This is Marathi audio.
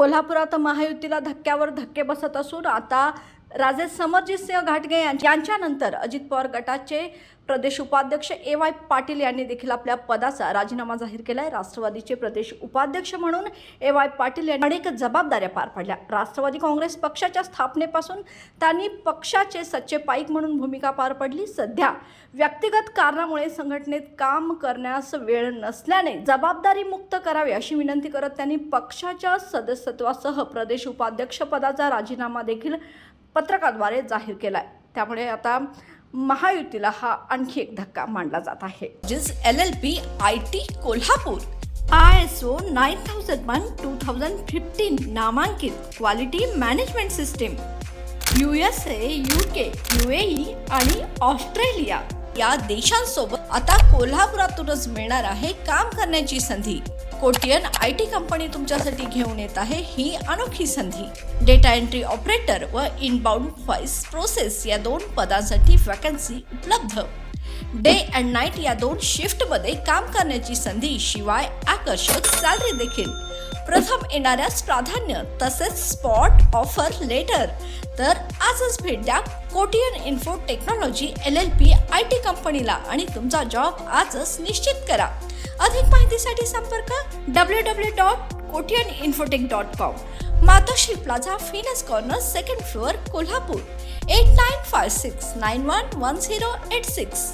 कोल्हापुरात महायुतीला धक्क्यावर धक्के बसत असून आता राजे समरजितसिंह घाटगे यांच्यानंतर अजित पवार गटाचे प्रदेश उपाध्यक्ष ए.वाय. पाटील यांनी देखील आपल्या पदाचा राजीनामा जाहीर केलाय। राष्ट्रवादीचे प्रदेश उपाध्यक्ष म्हणून ए.वाय. पाटील यांनी अनेक जबाबदाऱ्या पार पडल्या। राष्ट्रवादी काँग्रेस पक्षाच्या स्थापनेपासून त्यांनी पक्षाचे सच्चे पाईक म्हणून भूमिका पार पडली। सध्या व्यक्तिगत कारणामुळे संघटनेत काम करण्यास वेळ नसल्याने जबाबदारी मुक्त करावी अशी विनंती करत त्यांनी पक्षाच्या सदस्यत्वासह प्रदेश उपाध्यक्ष पदाचा राजीनामा देखील पत्रकाद्वारे जाहीर केलाय। त्यामुळे आता महायुतीला हा आणखी एक धक्का मानला जात आहे। जिस LLP IT कोल्हापूर ISO 9001:2015 नामांकित quality management system USA, UK, UAE आणि ऑस्ट्रेलिया या देशांसोबत आता कोल्हापुरातूनच मिळणार आहे काम करण्याची संधी। कोटियन IT कंपनी तुमच्यासाठी घेऊन येत आहे ही अनोखी संधी। डेटा एंट्री ऑपरेटर व इनबाउंड व्हॉइस प्रोसेस या 2 पदांसाठी वॅकन्सी उपलब्ध। डे अँड नाईट या 2 शिफ्टमध्ये काम करण्याची संधी, शिवाय आकर्षक सॅलरी देखील। प्रथम येणाऱ्यास प्राधान्य तसेच स्पॉट ऑफर लेटर। तर आजच भेट द्या Kotian info technology LLP IT कंपनीला आणि तुमचा जॉब आजच निश्चित करा। अधिक माहितीसाठी संपर्क www.kotiyaninfotech.com, मातोश्री प्लाझा, फिनस कॉर्नर, 2nd फ्लोअर, कोल्हापूर 8956911086।